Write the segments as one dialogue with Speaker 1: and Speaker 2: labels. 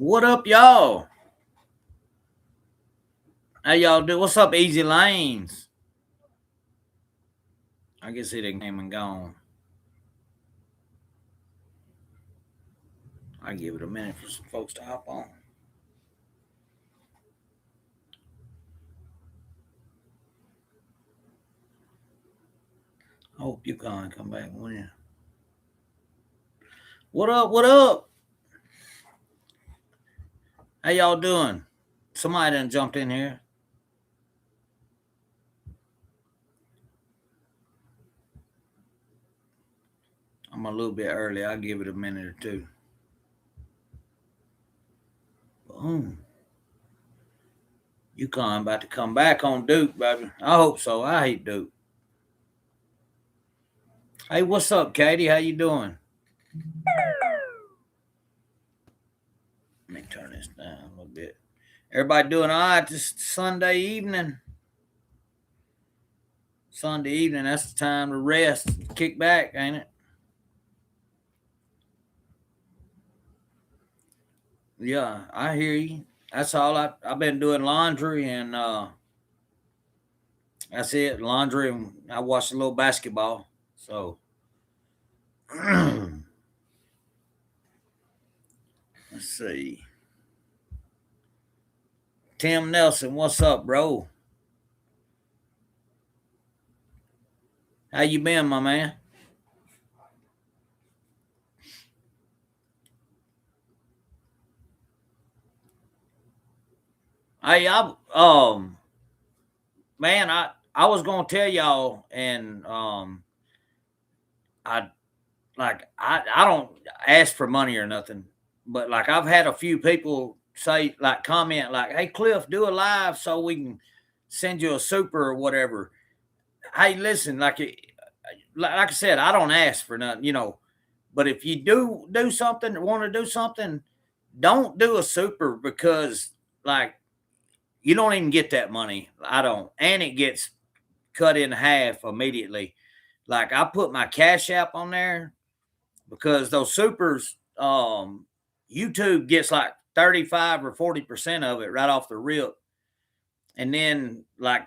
Speaker 1: What up, y'all? How y'all do? What's up, Easy Lanes? I guess he done came and gone. I give it a minute for some folks to hop on. I hope you can come back when. What up? What up? How y'all doing? Somebody done jumped in here. I'm a little bit early. I'll give it a minute or two. Boom. UConn about to come back on Duke, baby. I hope so. I hate Duke. Hey, what's up, Katie? How you doing? Let me turn this down a little bit. Everybody doing all right this Sunday evening? Sunday evening, that's the time to rest, kick back, ain't it? Yeah, I hear you. That's all I've been doing laundry and that's it. Laundry and I watched a little basketball. So let's see. Tim Nelson, what's up, bro? How you been, my man? Hey, man, I was gonna tell y'all, and I I don't ask for money or nothing, but like I've had a few people say like comment like, "Hey Cliff, do a live so we can send you a super or whatever." Hey, listen, like I said, I don't ask for nothing, But if you do something or want to do something, don't do a super because like you don't even get that money. I don't, and it gets cut in half immediately. Like I put my Cash App on there because those supers, YouTube gets like 35 or 40% of it right off the rip. And then like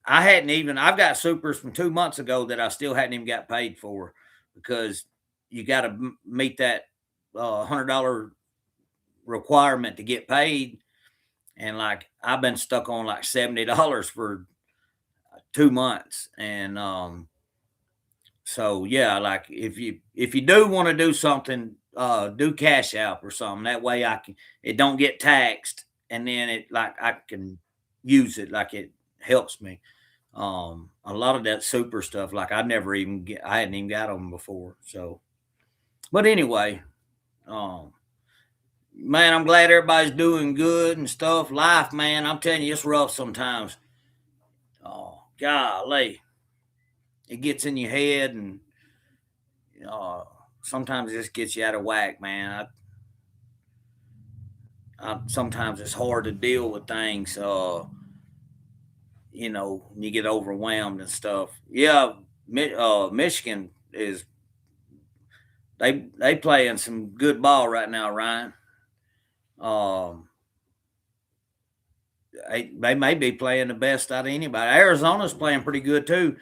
Speaker 1: I've got supers from 2 months ago that I still hadn't even got paid for because you got to meet that $100 requirement to get paid. And like I've been stuck on like $70 for 2 months. And so yeah, like if you do want to do something, do Cash App or something. That way it don't get taxed, and then it like I can use it like it helps me. A lot of that super stuff, like I hadn't even got them before. So, but anyway, um, man, I'm glad everybody's doing good and stuff. Life, man, I'm telling you, it's rough sometimes. Oh, golly, it gets in your head and uh, sometimes it just gets you out of whack, man. Sometimes it's hard to deal with things. You get overwhelmed and stuff. Yeah, Michigan is they playing some good ball right now, Ryan. Um, they may be playing the best out of anybody. Arizona's playing pretty good too.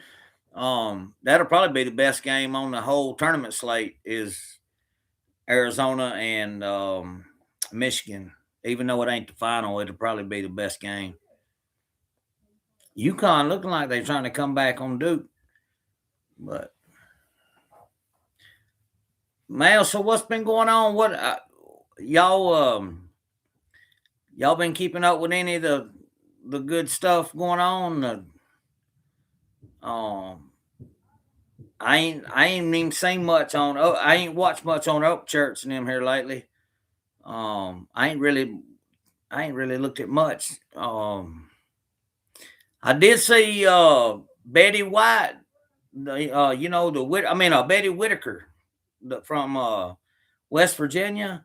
Speaker 1: That'll probably be the best game on the whole tournament slate is Arizona and Michigan. Even though it ain't the final, it'll probably be the best game. UConn looking like they're trying to come back on Duke, but man, so what's been going on? What y'all been keeping up with any of the good stuff going on? Um, I ain't even seen much on. I ain't watched much on Oak Church and them here lately. I ain't really looked at much. I did see Betty White, Betty Whitaker from West Virginia,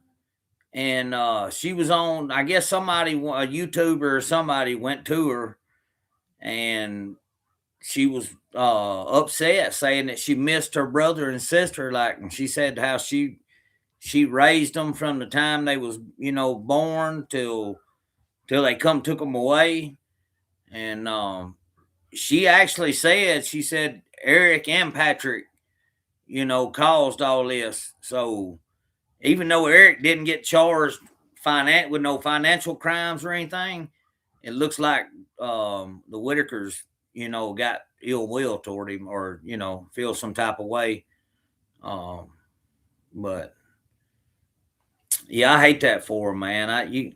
Speaker 1: and she was on. I guess a YouTuber or somebody went to her, and she was upset, saying that she missed her brother and sister. Like, and she said how she She raised them from the time they was, born till they took them away. And she said Eric and Patrick, caused all this. So even though Eric didn't get charged with no financial crimes or anything, it looks like the Whitakers, got ill will toward him, or feel some type of way. Um, but yeah, I hate that for him, man.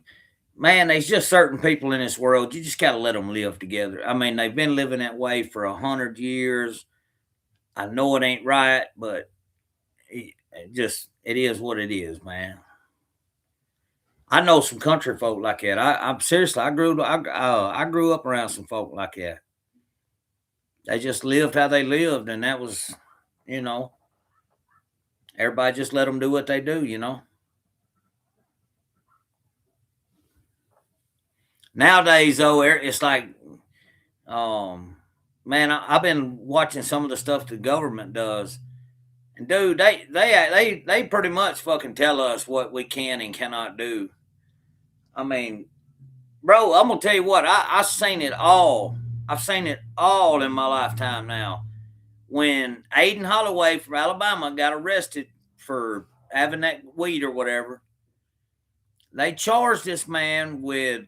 Speaker 1: Man, there's just certain people in this world you just gotta let them live together. I mean, they've been living that way for 100 years. I know it ain't right, but it is what it is, man. I know some country folk like that. I'm seriously, I grew up around some folk like that. They just lived how they lived, and that was, you know, everybody just let them do what they do. Nowadays, though, it's like, um, man, I've been watching some of the stuff the government does, and dude, they pretty much fucking tell us what we can and cannot do. I mean, bro, I'm gonna tell you what, I've seen it all. I've seen it all in my lifetime now. When Aiden Holloway from Alabama got arrested for having that weed or whatever, they charged this man with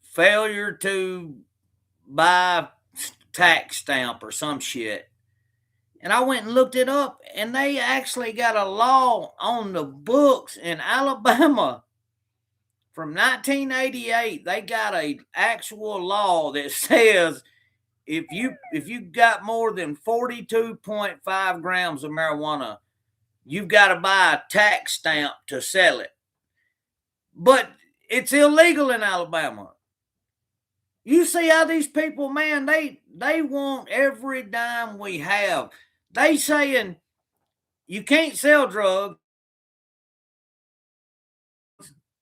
Speaker 1: failure to buy tax stamp or some shit. And I went and looked it up, and they actually got a law on the books in Alabama from 1988. They got a actual law that says if you got more than 42.5 grams of marijuana, you've got to buy a tax stamp to sell it. But it's illegal in Alabama. You see how these people, man, they want every dime we have. They saying you can't sell drugs,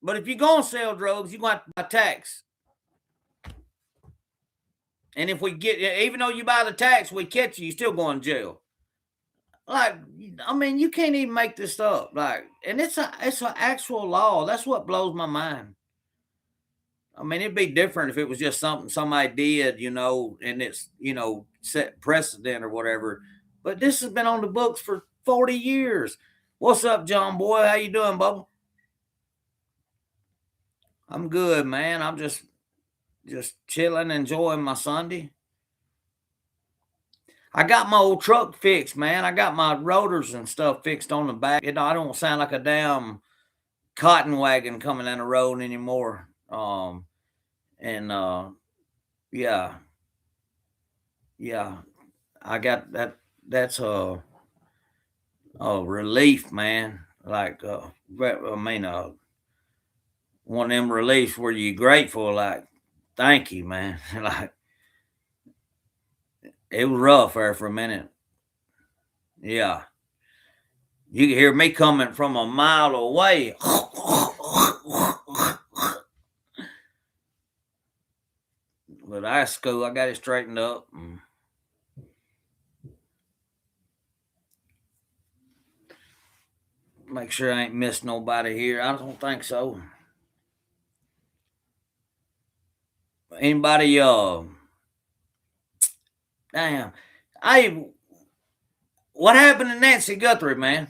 Speaker 1: but if you're gonna sell drugs, you're gonna have to buy tax. And if we get, even though you buy the tax, we catch you, you're still going to jail. Like, I mean, you can't even make this up. Like, and it's an actual law. That's what blows my mind. I mean, it'd be different if it was just something somebody did, and it's, set precedent or whatever. But this has been on the books for 40 years. What's up, John boy? How you doing, Bubba? I'm good, man. I'm just chilling, enjoying my Sunday. I got my old truck fixed, man. I got my rotors and stuff fixed on the back. I don't sound like a damn cotton wagon coming down the road anymore. And yeah, yeah, I got that. That's a relief, man. Like, I mean, one of them reliefs where you grateful, like, thank you, man. Like, it was rough there for a minute. Yeah. You can hear me coming from a mile away. But that's cool. I got it straightened up. Make sure I ain't missed nobody here. I don't think so. Anybody, damn. What happened to Nancy Guthrie, man?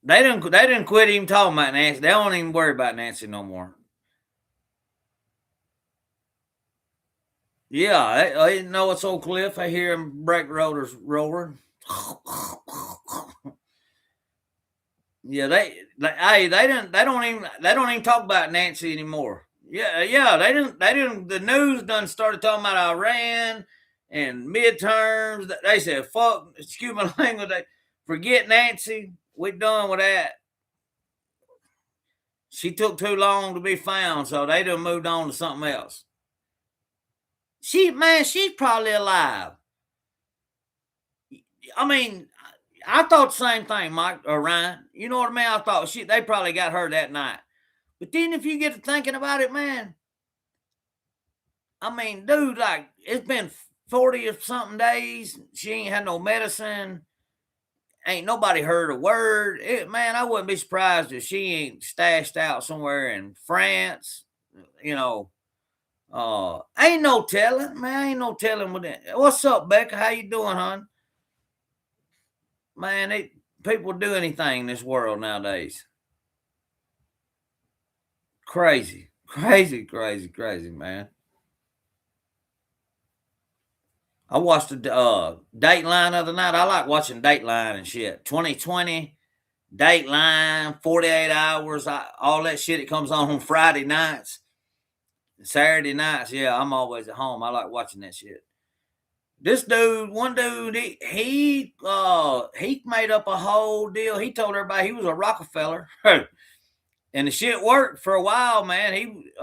Speaker 1: They didn't quit even talking about Nancy. They don't even worry about Nancy no more. Yeah, I know it's old Clif. I hear him brake rotors roaring. Yeah, they don't even talk about Nancy anymore. Yeah, they didn't. The news done started talking about Iran and midterms. They said, "Fuck, excuse my language." They forget Nancy. We done with that. She took too long to be found, so they done moved on to something else. She's probably alive. I mean, I thought the same thing, Mike or Ryan. You know what I mean? I thought they probably got her that night. But then if you get to thinking about it, man, I mean, dude, like, it's been 40 or something days. She ain't had no medicine. ain't nobody heard a word. Man, I wouldn't be surprised if she ain't stashed out somewhere in France. You know, ain't no telling, man. Ain't no telling what it. What's up, Becca? How you doing, hon? Man, people do anything in this world nowadays. Crazy, crazy, crazy, crazy, man. I watched the Dateline the other night. I like watching Dateline and shit. 2020, Dateline, 48 hours, all that shit. It comes on Friday nights, Saturday nights. Yeah, I'm always at home. I like watching that shit. This dude, one dude, he made up a whole deal. He told everybody he was a Rockefeller. And the shit worked for a while, man. He'd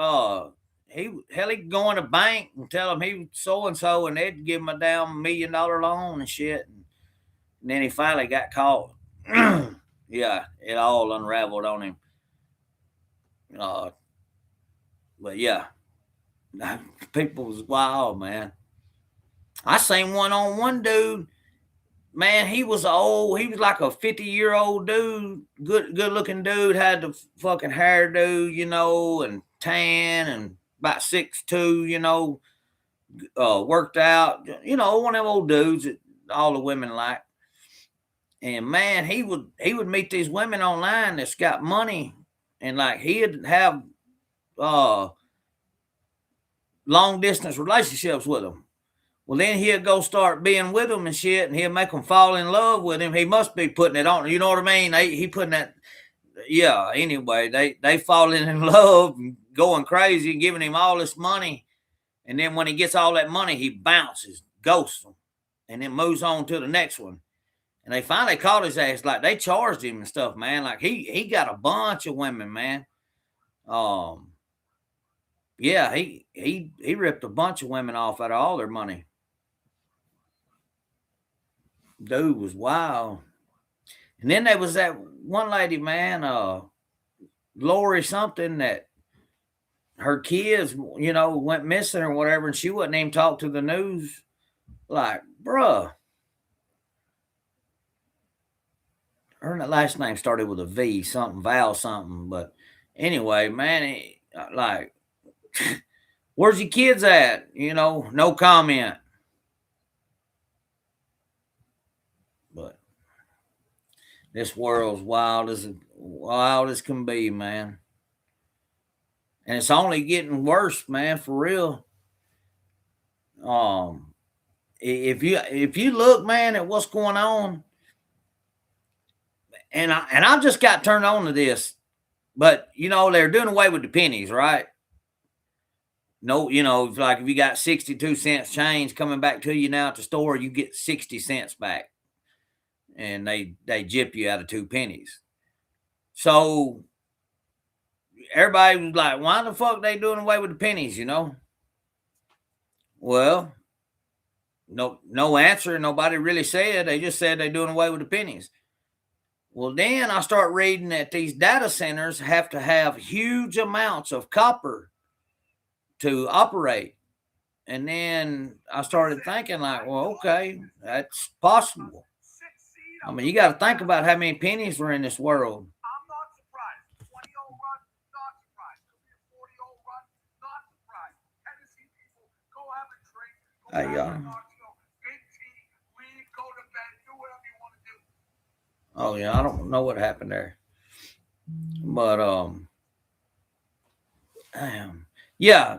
Speaker 1: go in a bank and tell him he was so and so, and they'd give him a damn $1 million loan and shit. And then he finally got caught. Yeah, it all unraveled on him. But yeah, people was wild, man. I seen one dude. Man, he was like a 50-year-old dude, good looking dude, had the fucking hairdo, and tan and about 6'2", worked out, one of them old dudes that all the women like. And man, he would meet these women online that's got money, and like he'd have long distance relationships with them. Well, then he'll go start being with them and shit, and he'll make them fall in love with him. He must be putting it on. You know what I mean? He putting that. Yeah. Anyway, they falling in love and going crazy and giving him all this money, and then when he gets all that money, he bounces, ghosts them, and then moves on to the next one. And they finally caught his ass. Like they charged him and stuff, man. Like he got a bunch of women, man. Yeah, he ripped a bunch of women off out of all their money. Dude was wild. And then there was that one lady, man, Lori something, that her kids, went missing or whatever, and she wouldn't even talk to the news. Like, bruh. Her last name started with a V, something, Val something. But anyway, man, like, where's your kids at? No comment. But this world's wild as can be, man. And it's only getting worse, man, for real. If you look, man, at what's going on, and I just got turned on to this, but they're doing away with the pennies, right? No, like if you got 62 cents change coming back to you now at the store, you get 60 cents back, and they gyp you out of 2 pennies. So everybody was like, why the fuck they doing away with the pennies? Well, no answer. Nobody really said. They just said they're doing away with the pennies. Well, then I start reading that these data centers have to have huge amounts of copper to operate. And then I started thinking like, well, okay, that's possible. I mean, you got to think about how many pennies were in this world.
Speaker 2: I'm not surprised. 20-0 run, not surprised. Could be a 40-0 run, not surprised. Tennessee people, go have a drink, go have a big tea, leave, go to bed, do whatever you want to do.
Speaker 1: Oh yeah, I don't know what happened there, but yeah,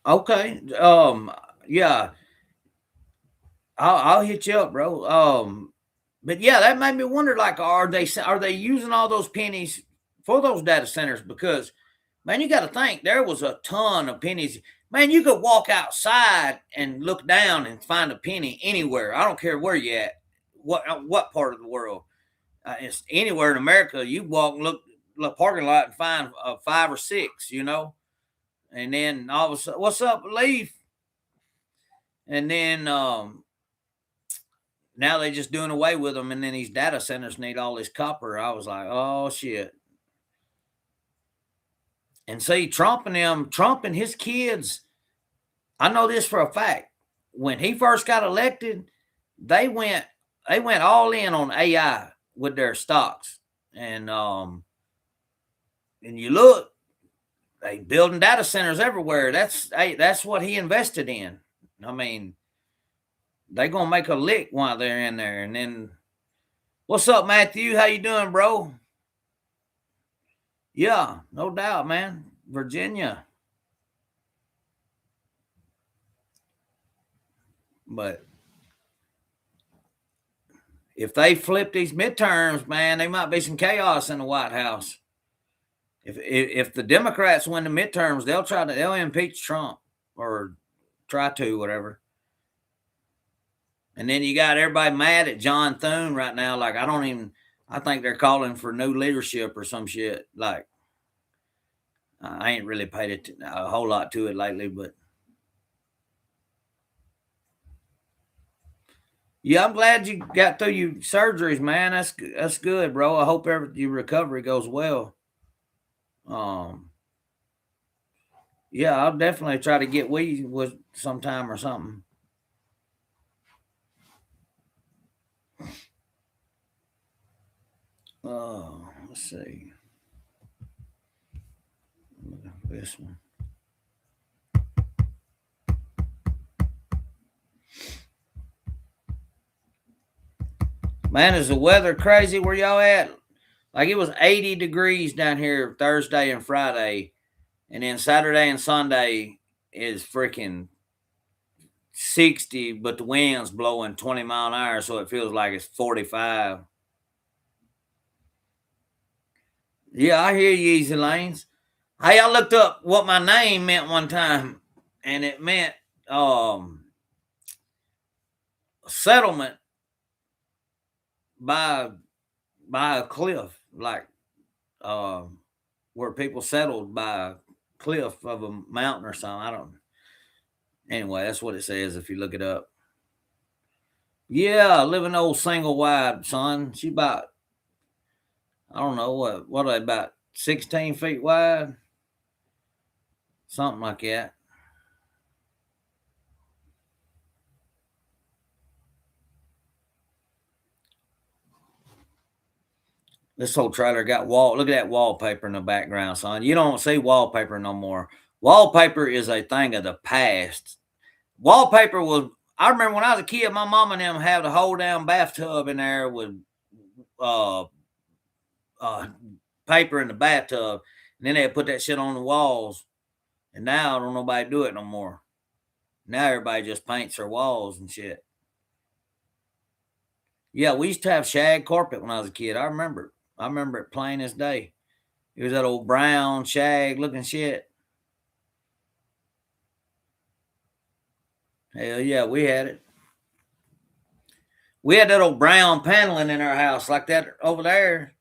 Speaker 1: okay, yeah, I'll hit you up, bro. But yeah, that made me wonder, like, are they using all those pennies for those data centers? Because man, you got to think there was a ton of pennies. Man, you could walk outside and look down and find a penny anywhere. I don't care where you at, what part of the world. It's anywhere in America. You walk and look parking lot and find 5 or 6, and then all of a sudden, what's up, Leaf? And then now they just doing away with them, and then these data centers need all this copper. I was like, oh shit. And see, Trump and his kids, I know this for a fact. When he first got elected, they went all in on AI with their stocks. And you look, they building data centers everywhere. That's what he invested in. I mean, they gonna make a lick while they're in there. And then, what's up, Matthew? How you doing, bro? Yeah, no doubt, man. Virginia. But if they flip these midterms, man, there might be some chaos in the White House. If the Democrats win the midterms, they'll impeach Trump or try to, whatever. And then you got everybody mad at John Thune right now. Like, I think they're calling for new leadership or some shit. Like, I ain't really paid a whole lot to it lately, but yeah, I'm glad you got through your surgeries, man. That's good, bro. I hope your recovery goes well. Yeah, I'll definitely try to get with sometime or something. Let's see. This one. Man, is the weather crazy where y'all at? Like, it was 80 degrees down here Thursday and Friday, and then Saturday and Sunday is freaking 60, but the wind's blowing 20 mile an hour, so it feels like it's 45. Yeah, I hear you, Easy Lanes. Hey, I looked up what my name meant one time, and it meant settlement by a cliff, like where people settled by a cliff of a mountain or something. I don't. Anyway, that's what it says if you look it up. Yeah, living old single wide, son. She about, I don't know what are they, about 16 feet wide, something like that. This whole trailer got look at that wallpaper in the background, son. You don't see wallpaper no more. Wallpaper is a thing of the past. Wallpaper was, I remember when I was a kid, my mom and them had a whole damn bathtub in there with uh, paper in the bathtub, and then they put that shit on the walls. And now I don't nobody do it no more. Now everybody just paints their walls and shit. Yeah, we used to have shag carpet when I was a kid. I remember it plain as day. It was that old brown shag looking shit. Hell yeah, we had it. We had that old brown paneling in our house, like that over there.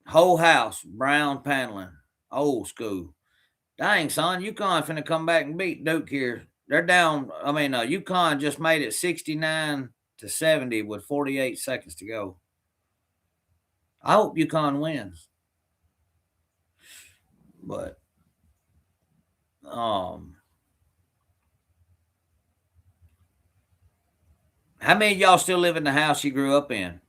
Speaker 1: Whole house, brown paneling, old school. Dang, son, UConn finna come back and beat Duke here. They're down. I mean, UConn just made it 69-70 with 48 seconds to go. I hope UConn wins. But how many of y'all still live in the house you grew up in?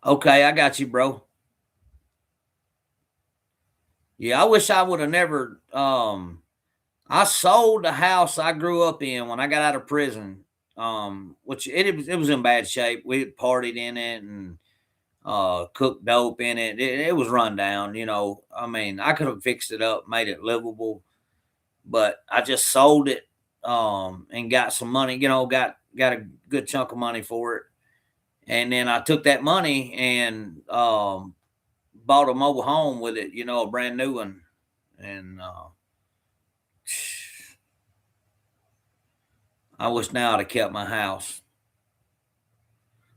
Speaker 1: Okay, I got you, bro. Yeah, I wish I would have never. I sold the house I grew up in when I got out of prison. Which it was in bad shape. We had partied in it and cooked dope in it. It was run down. You know, I mean, I could have fixed it up, made it livable, but I just sold it and got some money. You know, got a good chunk of money for it, and then I took that money and bought a mobile home with it. You know, a brand new one, and I wish now I'd have kept my house.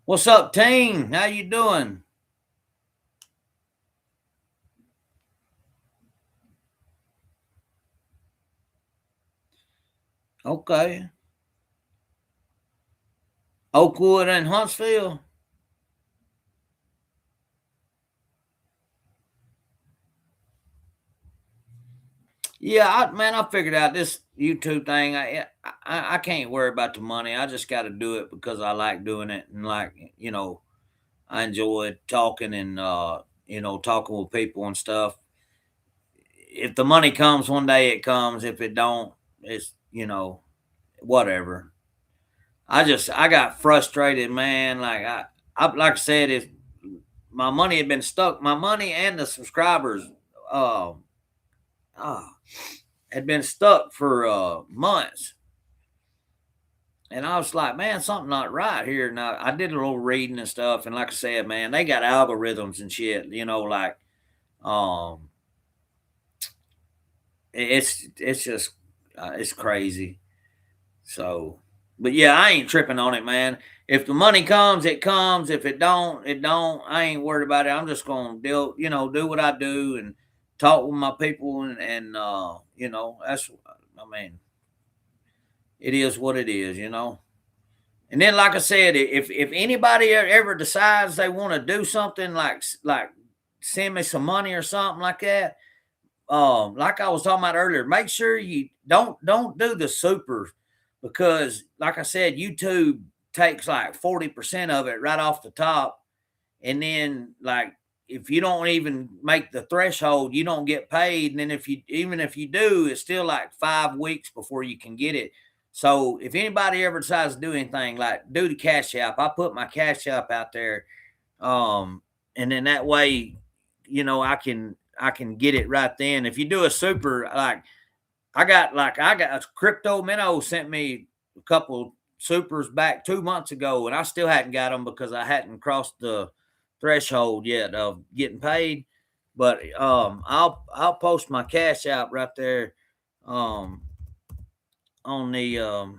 Speaker 1: What's up, team? How you doing? Okay. Oakwood and Huntsville. Yeah, man, I figured out this YouTube thing. I can't worry about the money. I just got to do it because I like doing it, and like I enjoy talking and talking with people and stuff. If the money comes one day, it comes. If it don't, it's whatever. I got frustrated, man. I like I said, if my money had been stuck, my money and the subscribers, uh, uh had been stuck for months. And I was like, man, something not right here. Now I did a little reading and stuff, and like I said, man, they got algorithms and shit. Like um, it's just it's crazy. So, but yeah, I ain't tripping on it, man. If the money comes, it comes. If it don't, it don't. I ain't worried about it. I'm just gonna do what I do and talk with my people, and that's. I mean, it is what it is. And then, like I said, if anybody ever decides they want to do something like send me some money or something like that, like I was talking about earlier, make sure you don't do the super, because like I said, YouTube takes like 40% of it right off the top, and then like if you don't even make the threshold, you don't get paid. And then if you do, it's still like 5 weeks before you can get it. So if anybody ever decides to do anything, like do the cash app, I put my cash app out there, and then that way, I can get it right then. If you do a super, like I got Crypto Minnow sent me a couple supers back 2 months ago, and I still hadn't got them because I hadn't crossed the threshold yet of getting paid. But I'll post my cash out right there, um, on the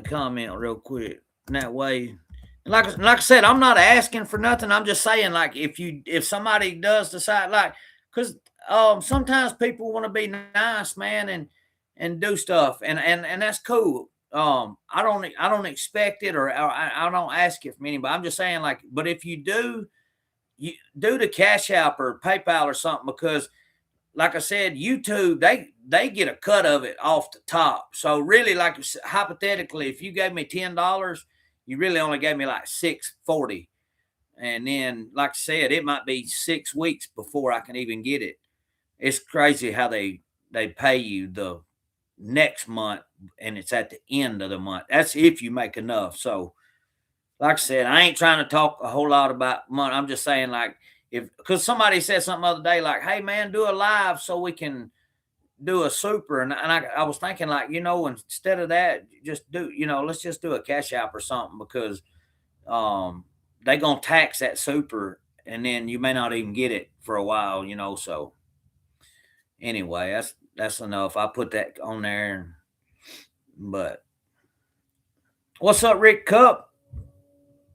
Speaker 1: comment real quick. And that way, like I said, I'm not asking for nothing. I'm just saying, like, if somebody does decide, like, because sometimes people want to be nice, man, and do stuff, and that's cool. I don't expect it, or I don't ask it from anybody. I'm just saying, like, but if you do, you do the Cash App or PayPal or something, because like I said, YouTube, they get a cut of it off the top. So really, like hypothetically, if you gave me $10, you really only gave me like 640, and then like I said, it might be 6 weeks before I can even get it. It's crazy how they pay you the next month, and it's at the end of the month. That's if you make enough. So like I said, I ain't trying to talk a whole lot about money. I'm just saying, like, if because somebody said something the other day, like, "Hey man, do a live so we can do a super," and I was thinking, like, instead of that, just let's just do a cash app or something, because they gonna tax that super, and then you may not even get it for a while. So anyway, that's enough. I put that on there, but what's up, Rick Cup?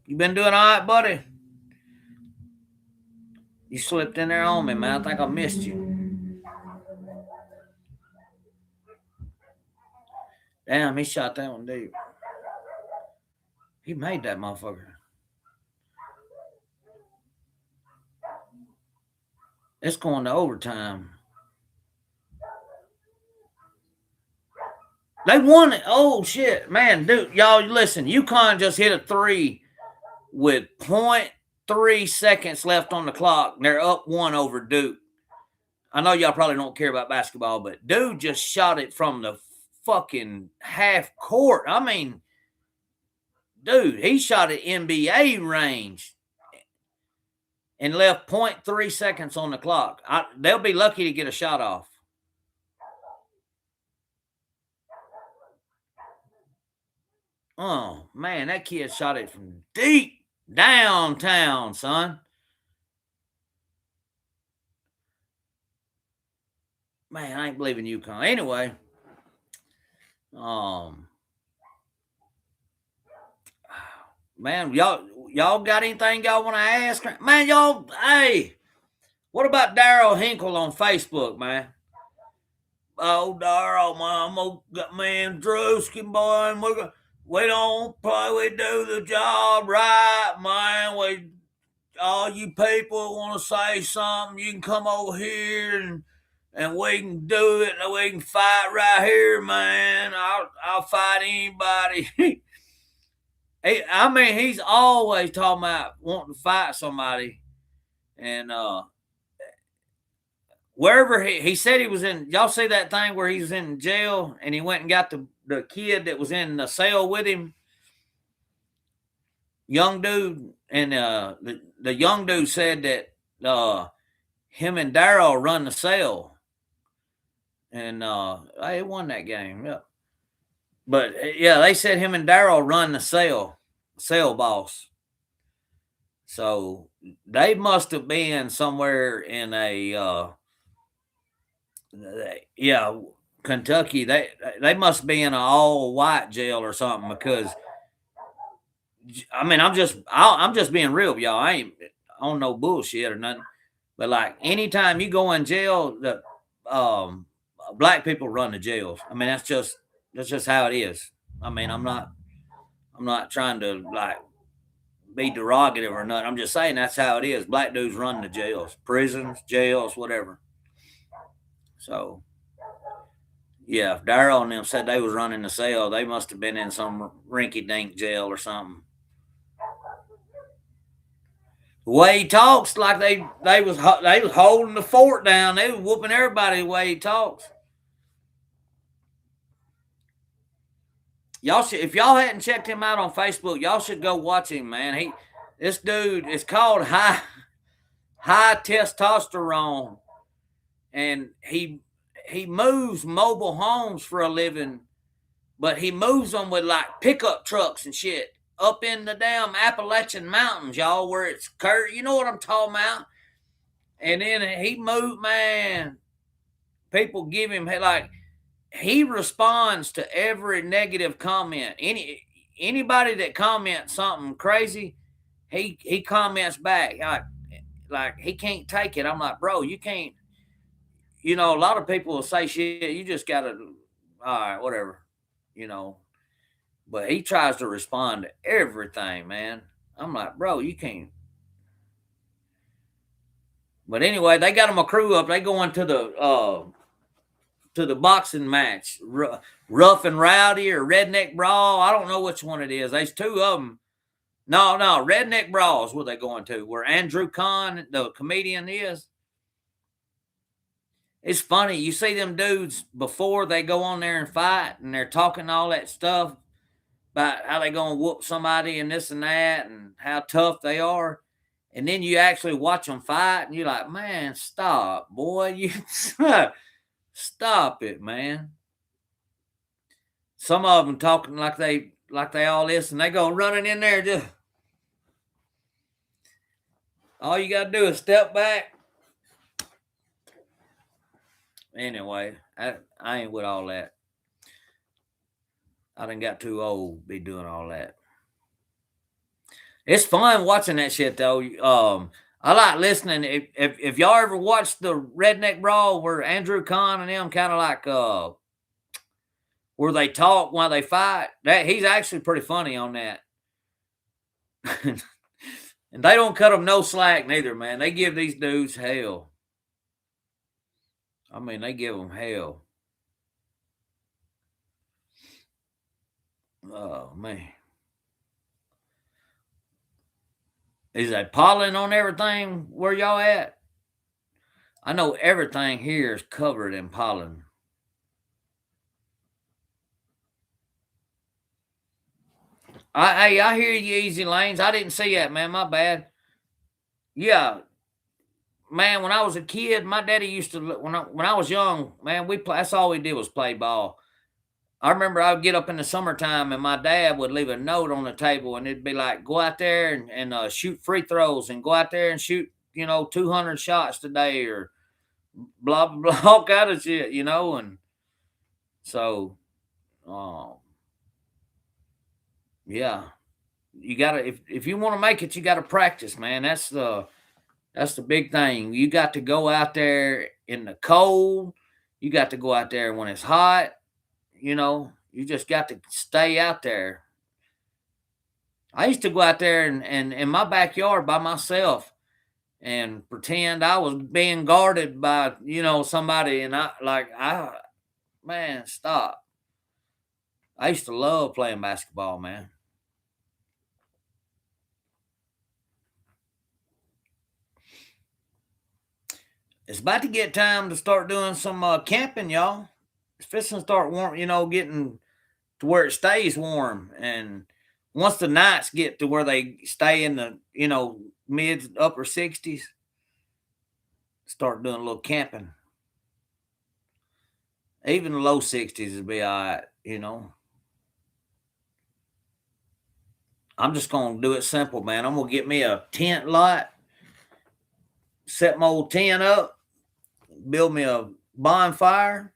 Speaker 1: You been doing all right, buddy? You slipped in there on me, man. I think I missed you. Damn, he shot that one deep. He made that motherfucker. It's going to overtime. They won it. Oh shit, man, dude, y'all listen. UConn just hit a three with .3 seconds left on the clock. They're up one over Duke. I know y'all probably don't care about basketball, but dude just shot it from the fucking half court. I mean, dude, he shot at NBA range and left .3 seconds on the clock. They'll be lucky to get a shot off. Oh man, that kid shot it from deep downtown, son. Man, I ain't believing UConn. Anyway, um, man, y'all got anything y'all want to ask? Man, y'all, hey, what about Daryl Hinkle on Facebook, man? Oh, Daryl, man, Drewski, boy, and we don't play, we do the job right, man. All you people want to say something, you can come over here and and we can do it, and we can fight right here, man. I'll fight anybody. I mean, he's always talking about wanting to fight somebody, and wherever he said he was in. Y'all see that thing where he was in jail, and he went and got the kid that was in the cell with him, young dude, and the young dude said that him and Darryl run the cell, and they won that game. Yeah. But yeah, they said him and Darryl run the cell boss. So they must have been somewhere in a yeah, Kentucky. They must be in an all white jail or something, because I mean, I'm just being real with y'all. I ain't on no bullshit or nothing. But like anytime you go in jail, the black people run the jails. I mean, that's just how it is. I mean, I'm not trying to like be derogative or nothing. I'm just saying that's how it is. Black dudes run the jails, prisons, jails, whatever. So yeah, if Darryl and them said they was running the cell, they must have been in some rinky dink jail or something. The way he talks, like they was holding the fort down. They was whooping everybody the way he talks. Y'all should, if y'all hadn't checked him out on Facebook, y'all should go watch him, man. This dude is called high testosterone, and he moves mobile homes for a living, but he moves them with like pickup trucks and shit up in the damn Appalachian Mountains, y'all, where it's curved. You know what I'm talking about? And then he moved, man. People give him like he responds to every negative comment. Anybody that comments something crazy, he comments back. Like he can't take it. I'm like, bro, you can't. You know, a lot of people will say shit. You just gotta, all right, whatever. You know, but he tries to respond to everything, man. I'm like, bro, you can't. But anyway, they got him a crew up. They going to the boxing match, Rough and Rowdy or Redneck Brawl. I don't know which one it is. There's two of them. No, Redneck Brawl is what they're going to, where Andrew Kahn, the comedian, is. It's funny. You see them dudes before they go on there and fight, and they're talking all that stuff about how they going to whoop somebody and this and that and how tough they are. And then you actually watch them fight, and you're like, man, stop, boy. You stop it, man. Some of them talking like they all this, and they go running in there. Just all you gotta do is step back. Anyway, I ain't with all that. I done got too old to be doing all that. It's fun watching that shit though. I like listening. If y'all ever watched the Redneck Brawl where Andrew Kahn and them kind of like where they talk while they fight, that he's actually pretty funny on that. And they don't cut them no slack neither, man. They give these dudes hell. I mean, they give them hell. Oh man. Is that pollen on everything where y'all at? I know everything here is covered in pollen. I hear you, Easy Lanes. I didn't see that, man. My bad. Yeah, man. When I was a kid, my daddy used to. When I was young, man, that's all we did was play ball. I remember I would get up in the summertime, and my dad would leave a note on the table, and it'd be like, go out there and shoot free throws, and go out there and shoot 200 shots today, or blah blah blah, all kind of shit, and so yeah, you gotta, if you want to make it, you gotta practice, man. That's the big thing. You got to go out there in the cold. You got to go out there when it's hot. You just got to stay out there. I used to go out there and in my backyard by myself, and pretend I was being guarded by, somebody. And man, stop. I used to love playing basketball, man. It's about to get time to start doing some camping, y'all. It's fixing to start warm, getting to where it stays warm. And once the nights get to where they stay in the, mid upper 60s, start doing a little camping. Even the low 60s would be all right. I'm just going to do it simple, man. I'm going to get me a tent lot, set my old tent up, build me a bonfire,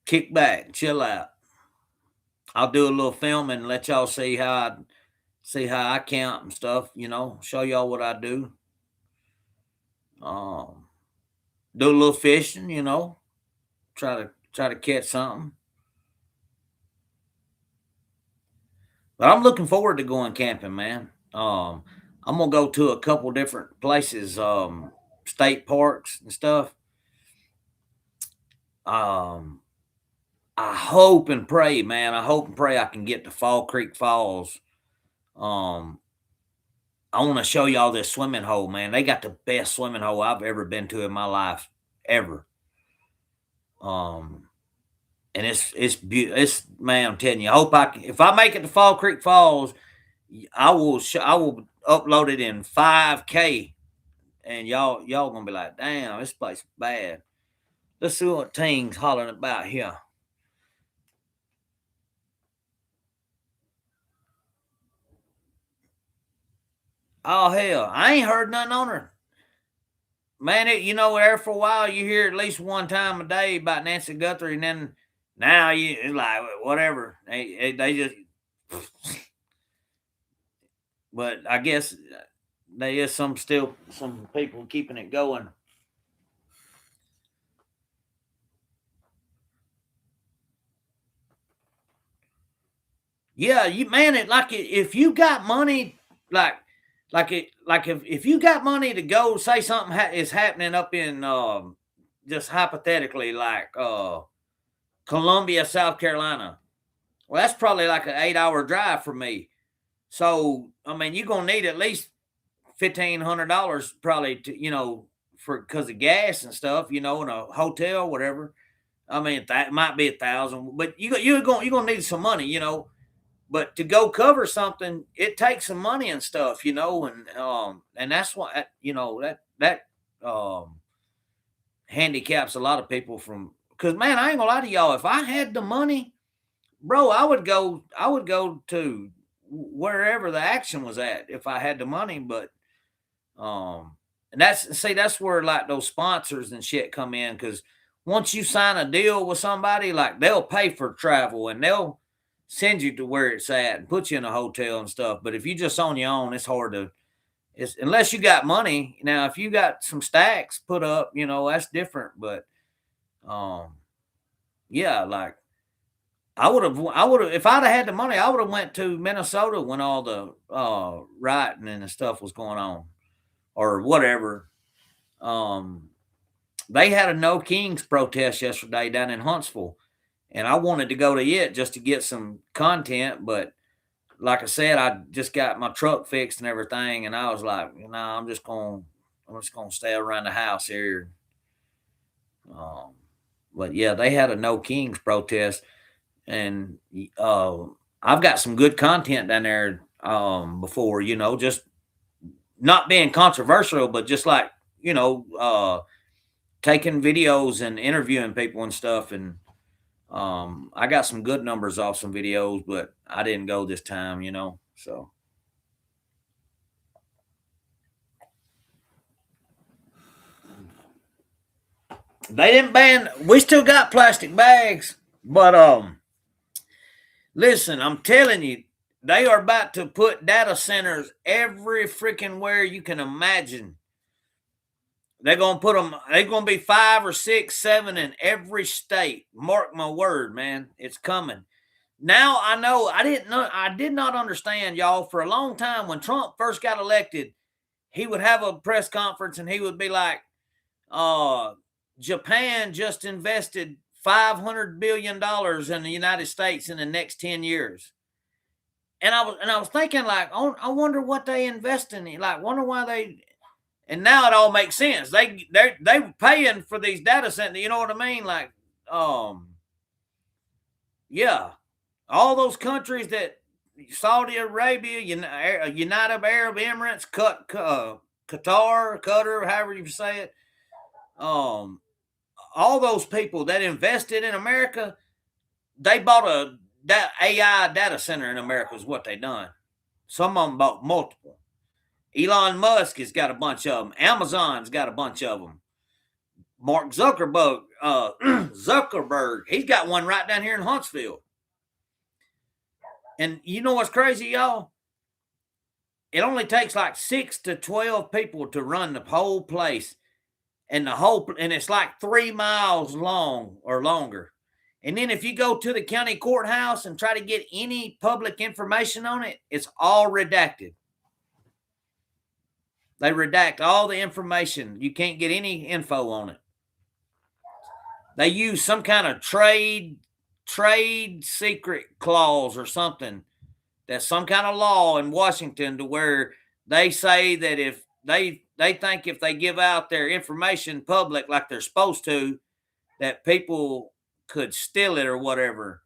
Speaker 1: kick back, chill out. I'll do a little filming and let y'all see how I camp and stuff, show y'all what I do. Do a little fishing, try to catch something. But I'm looking forward to going camping, man. I'm gonna go to a couple different places, state parks and stuff. I hope and pray, man. I hope and pray I can get to Fall Creek Falls. I want to show y'all this swimming hole, man. They got the best swimming hole I've ever been to in my life, ever. And it's beautiful. Man, I'm telling you. I hope if I make it to Fall Creek Falls, I will upload it in 5K, and y'all gonna be like, damn, this place is bad. Let's see what Ting's hollering about here. Oh hell, I ain't heard nothing on her. Man, there for a while you hear at least one time a day about Nancy Guthrie, and then now it's like whatever. They just but I guess there is some people keeping it going. Yeah, if you got money, if you got money to go, say something is happening up in just hypothetically like Columbia, South Carolina. Well, that's probably like an 8-hour drive for me. So I mean, you're gonna need at least $1,500 probably to for because of gas and stuff, in a hotel, whatever. I mean, that might be 1,000, but you're gonna need some money. But to go cover something, it takes some money and stuff, and that's why that handicaps a lot of people from. Because man, I ain't gonna lie to y'all. If I had the money, bro, I would go to wherever the action was at if I had the money. But and that's where like those sponsors and shit come in, because once you sign a deal with somebody, like they'll pay for travel and they'll send you to where it's at and put you in a hotel and stuff. But if you just on your own, it's hard to. It's unless you got money. Now, if you got some stacks put up, that's different. But yeah, like I would have if I'd have had the money, I would have went to Minnesota when all the rioting and the stuff was going on, or whatever. They had a No Kings protest yesterday down in Huntsville, and I wanted to go to it just to get some content. But like I said, I just got my truck fixed and everything, and I was like, I'm just gonna stay around the house here. But yeah, they had a No Kings protest, and I've got some good content down there before, just not being controversial, but just like taking videos and interviewing people and stuff. And I got some good numbers off some videos, but I didn't go this time, so. They didn't ban. We still got plastic bags, but listen, I'm telling you, they are about to put data centers every freaking where you can imagine. They're gonna put them. They're gonna be 5 or 6, 7 in every state. Mark my word, man, it's coming. Now I know. I did not understand, y'all, for a long time when Trump first got elected. he would have a press conference and he would be like, Japan just invested $500 billion in the United States in the next 10 years. And I was thinking, like, oh, I wonder what they invest in. Like, wonder why they. And now it all makes sense. They paying for these data centers. You know what I mean? Like, yeah, all those countries that Saudi Arabia, United Arab Emirates, Qatar, however you say it, all those people that invested in America, they bought that AI data center in America is what they done. Some of them bought multiple. Elon Musk has got a bunch of them. Amazon's got a bunch of them. Mark Zuckerberg, he's got one right down here in Huntsville. And you know what's crazy, y'all? It only takes like 6 to 12 people to run the whole place, and it's like 3 miles long or longer. And then if you go to the county courthouse and try to get any public information on it, it's all redacted. They redact all the information. You can't get any info on it. They use some kind of trade secret clause or something. That's some kind of law in Washington to where they say that if they think if they give out their information public like they're supposed to, that people could steal it or whatever.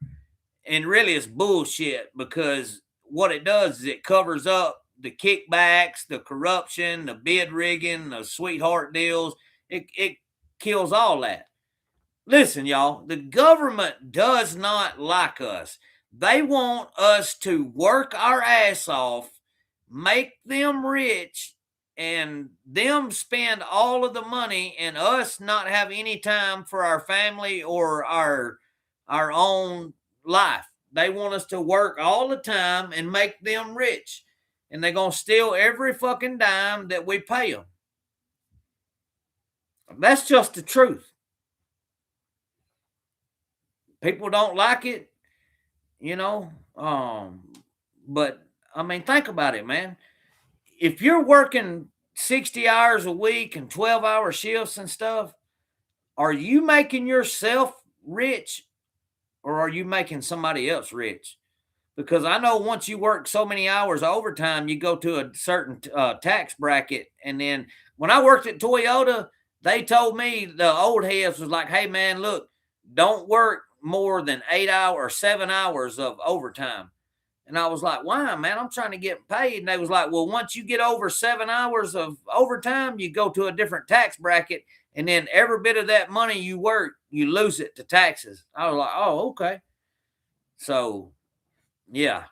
Speaker 1: And really it's bullshit, because what it does is it covers up the kickbacks, the corruption, the bid rigging, the sweetheart deals. It kills all that. Listen, y'all, the government does not like us. They want us to work our ass off, make them rich, and them spend all of the money, and us not have any time for our family or our own life. They want us to work all the time and make them rich. And they're going to steal every fucking dime that we pay them. That's just the truth. People don't like it, you know. But I mean, think about it, man. If you're working 60 hours a week and 12-hour shifts and stuff, are you making yourself rich, or are you making somebody else rich? Because I know once you work so many hours overtime, you go to a certain tax bracket. And then when I worked at Toyota, they told me, the old heads was like, hey, man, look, don't work more than 8 hours or 7 hours of overtime. And I was like, why, man? I'm trying to get paid. And they was like, well, once you get over 7 hours of overtime, you go to a different tax bracket. And then every bit of that money you work, you lose it to taxes. I was like, oh, okay. So, yeah.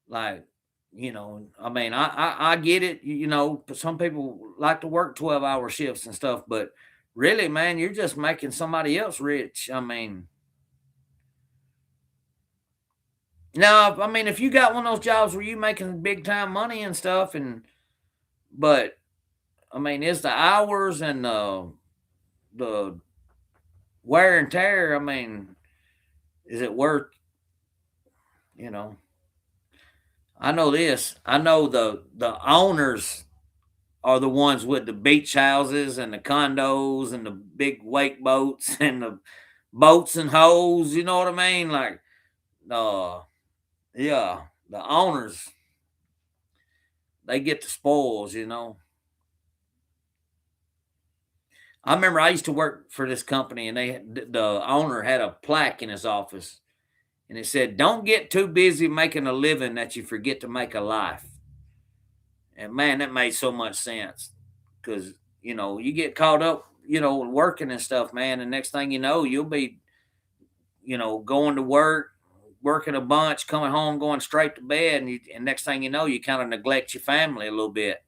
Speaker 1: Like, you know, I mean, I get it. You know, some people like to work 12-hour shifts and stuff, but really, man, you're just making somebody else rich. I mean, now, I mean, if you got one of those jobs where you making big time money and stuff, but I mean, is the hours and the wear and tear, I mean, is it worth, you know? I know this. I know the owners are the ones with the beach houses and the condos and the big wake boats and the boats and hoes. You know what I mean? Like, yeah, the owners, they get the spoils, you know. I remember I used to work for this company, and the owner had a plaque in his office, and it said, "Don't get too busy making a living that you forget to make a life." And man, that made so much sense, because you know you get caught up, you know, working and stuff, man. And next thing you know, you'll be, you know, going to work, working a bunch, coming home, going straight to bed, and next thing you know, you kind of neglect your family a little bit,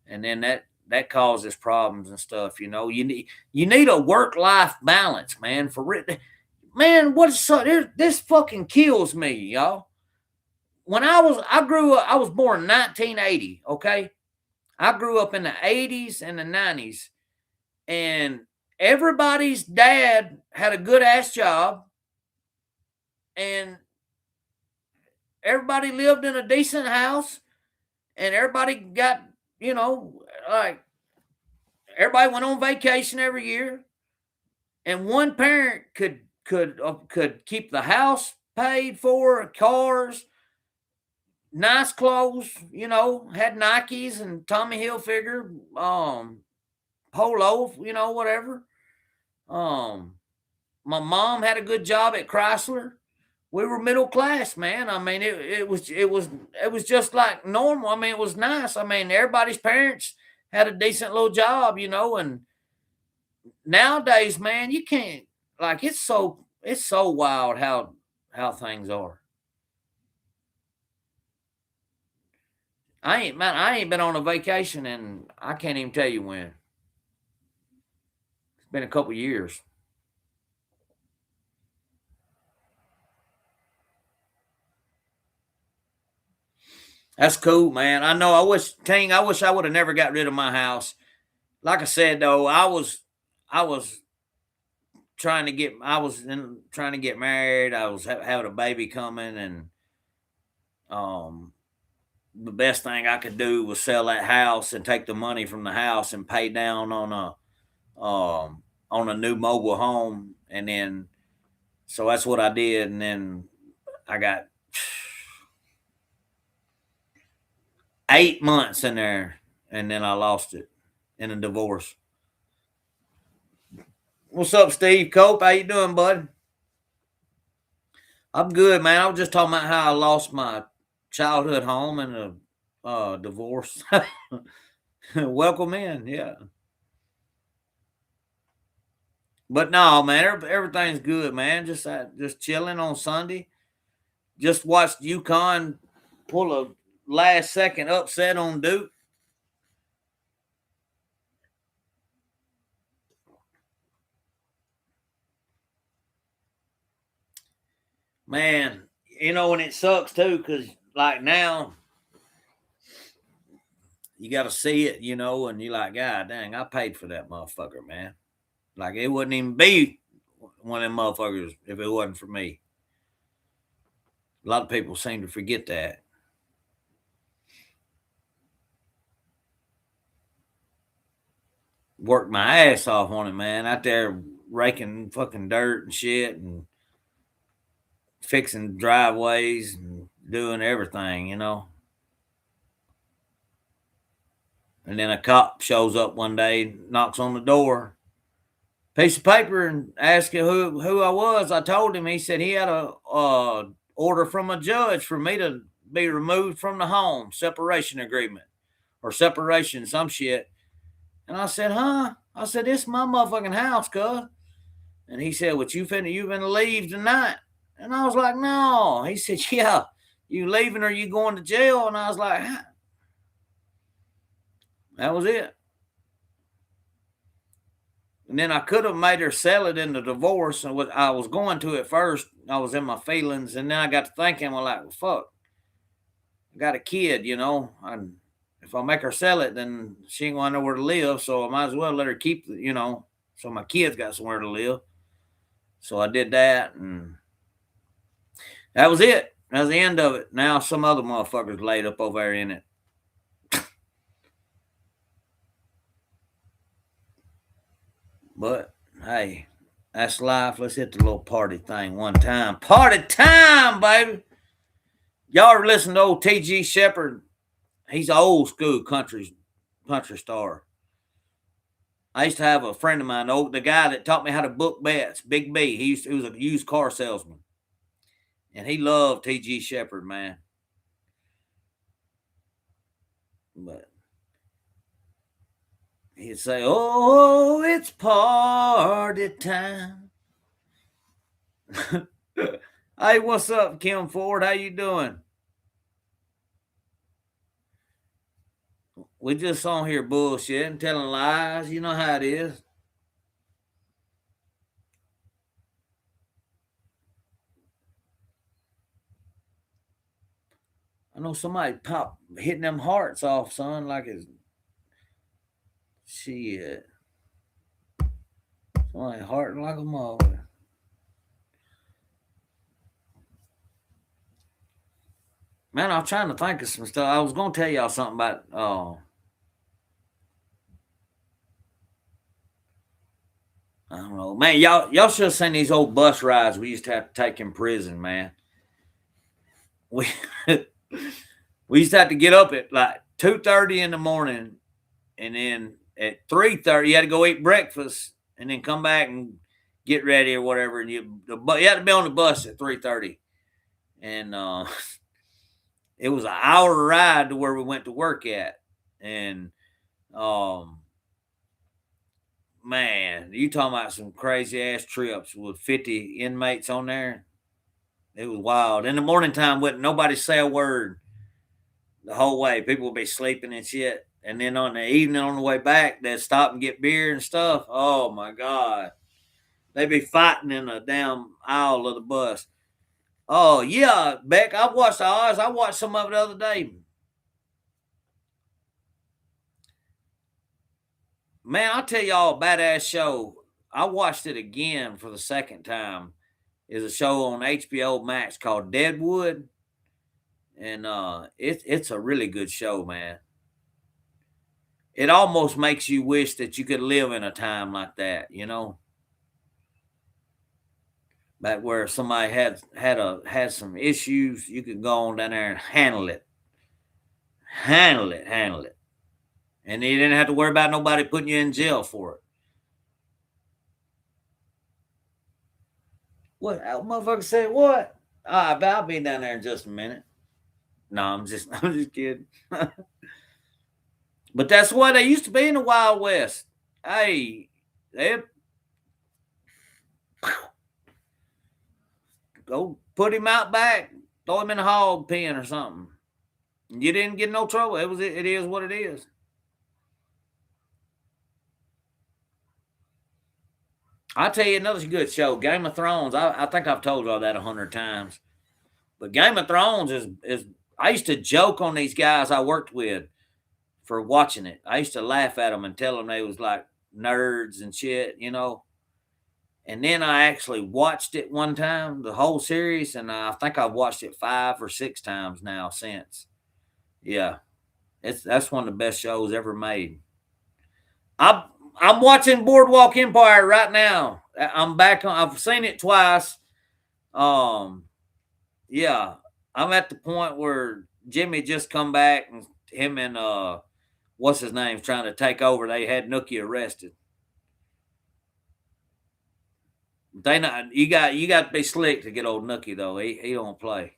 Speaker 1: and then that causes problems and stuff. You know, you need a work life balance, man. Man, this fucking kills me, y'all. When I grew up, I was born in 1980. Okay, I grew up in the 80s and the 90s, and everybody's dad had a good ass job, and everybody lived in a decent house, and everybody got, like everybody went on vacation every year, and one parent could keep the house paid for, cars, nice clothes, had Nikes and Tommy Hilfiger, Polo, whatever. My mom had a good job at Chrysler. We were middle class, man. I mean, it was just like normal. I mean, it was nice. I mean, everybody's parents had a decent little job, and nowadays, man, you can't, like, it's so wild how things are. I ain't been on a vacation, and I can't even tell you when. It's been a couple years. That's cool, man. I know. I wish I would have never got rid of my house. Like I said, though, I was trying to get married. I was having a baby coming, and um, the best thing I could do was sell that house and take the money from the house and pay down on a new mobile home, and then so that's what I did, and then I got 8 months in there, and then I lost it in a divorce. What's up, Steve Cope? How you doing, bud? I'm good, man. I was just talking about how I lost my childhood home in a divorce. Welcome in, yeah. But no, man, everything's good, man. Just chilling on Sunday. Just watched UConn pull a last second upset on Duke. Man, and it sucks too, because like now you got to see it, and you're like, God dang, I paid for that motherfucker, man. Like it wouldn't even be one of them motherfuckers if it wasn't for me. A lot of people seem to forget that. Worked my ass off on it, man. Out there raking fucking dirt and shit and fixing driveways and doing everything. And then a cop shows up one day, knocks on the door, piece of paper, and asks who I was. I told him. He said he had a order from a judge for me to be removed from the home, separation agreement or separation, some shit. And I said, huh? I said, this is my motherfucking house, cuz. And he said, what you finna leave tonight? And I was like, no. He said, yeah, you leaving or you going to jail? And I was like, huh? That was it. And then I could have made her sell it in the divorce. And what I was going to at first, I was in my feelings. And then I got to thinking, well, like, well, fuck, I got a kid, if I make her sell it, then she ain't going to know where to live. So I might as well let her keep, so my kids got somewhere to live. So I did that. And that was it. That was the end of it. Now some other motherfuckers laid up over there in it. But hey, that's life. Let's hit the little party thing one time. Party time, baby. Y'all are listening to old T.G. Shepherd. He's an old school country star. I used to have a friend of mine, the guy that taught me how to book bets, Big B. He was a used car salesman, and he loved T.G. Shepherd, man. But he'd say, "Oh, it's party time." Hey, what's up, Kim Ford? How you doing? We just on here bullshitting, telling lies. You know how it is. I know somebody pop hitting them hearts off, son, like it's shit. Somebody hearting like a mother. Man, I was trying to think of some stuff. I was gonna tell y'all something about I don't know. Man, y'all should have seen these old bus rides we used to have to take in prison, man. We we used to have to get up at like 2:30 in the morning, and then at 3:30 you had to go eat breakfast and then come back and get ready or whatever. And you had to be on the bus at 3:30. And it was an hour ride to where we went to work at. And man, you talking about some crazy ass trips with 50 inmates on there. It was wild. In the morning time, wouldn't nobody say a word the whole way. People would be sleeping and shit. And then on the evening on the way back, they'd stop and get beer and stuff. Oh my God. They'd be fighting in the damn aisle of the bus. Oh yeah, Beck, I watched ours. I watched some of it the other day. Man, I'll tell y'all a badass show. I watched it again for the second time. Is a show on HBO Max called Deadwood. And it's a really good show, man. It almost makes you wish that you could live in a time like that, you know? Back where somebody had some issues, you could go on down there and handle it. Handle it. And you didn't have to worry about nobody putting you in jail for it. What? Motherfucker said what? I'll be down there in just a minute. No, I'm just kidding. But that's what they used to be in the Wild West. Hey, they go put him out back, throw him in a hog pen or something. You didn't get no trouble. It is what it is. I'll tell you another good show, Game of Thrones. I think I've told y'all that 100 times. But Game of Thrones is I used to joke on these guys I worked with for watching it. I used to laugh at them and tell them they was like nerds and shit, you know. And then I actually watched it one time, the whole series, and I think I've watched it 5 or 6 times now since. Yeah, that's one of the best shows ever made. I'm watching Boardwalk Empire right now. I'm back on. I've seen it twice. Yeah, I'm at the point where Jimmy just come back and him and what's his name trying to take over. They had Nookie arrested. They not you got to be slick to get old Nookie though. He don't play.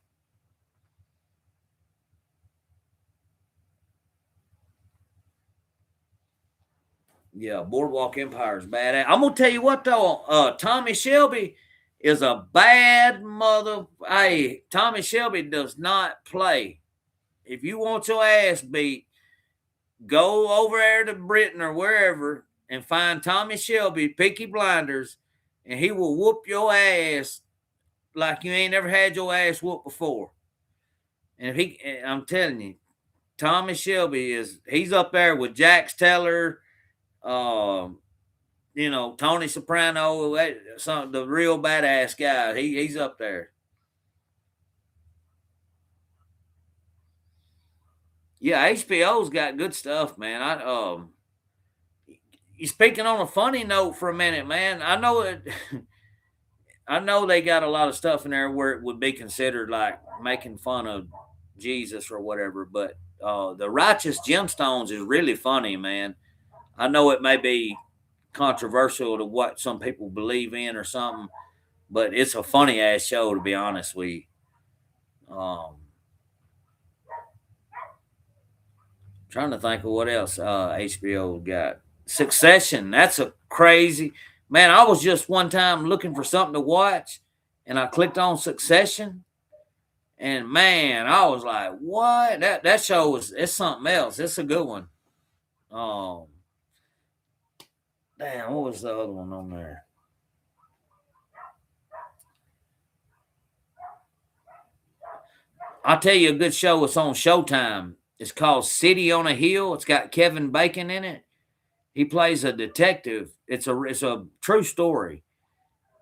Speaker 1: Yeah, Boardwalk Empire is bad. I'm gonna tell you what though, Tommy Shelby is a bad mother. Hey, Tommy Shelby does not play. If you want your ass beat, go over there to Britain or wherever and find Tommy Shelby, Peaky Blinders, and he will whoop your ass like you ain't never had your ass whooped before. And I'm telling you, Tommy Shelby he's up there with Jax Teller, you know, Tony Soprano, the real badass guy. He's up there. Yeah, HBO's got good stuff, man. You speaking on a funny note for a minute, man. I know it. I know they got a lot of stuff in there where it would be considered like making fun of Jesus or whatever, but the Righteous Gemstones is really funny, man. I know it may be controversial to what some people believe in or something, but it's a funny ass show to be honest with you. Trying to think of what else HBO got. Succession. That's a crazy man. I was just one time looking for something to watch, and I clicked on Succession, and man, I was like, "What? That show it's something else. It's a good one." Damn, what was the other one on there? I'll tell you a good show. It's on Showtime. It's called City on a Hill. It's got Kevin Bacon in it. He plays a detective. It's a true story,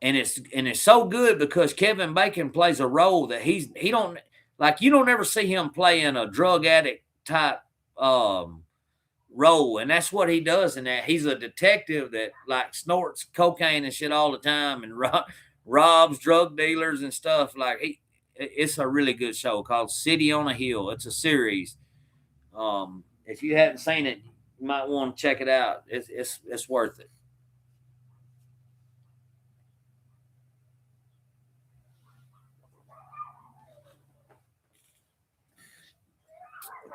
Speaker 1: and it's so good because Kevin Bacon plays a role that he don't like you don't ever see him playing a drug addict type role, and that's what he does in that. He's a detective that like snorts cocaine and shit all the time and robs drug dealers and stuff. Like it's a really good show called City on a Hill. It's a series. If you haven't seen it, you might want to check it out. It's worth it.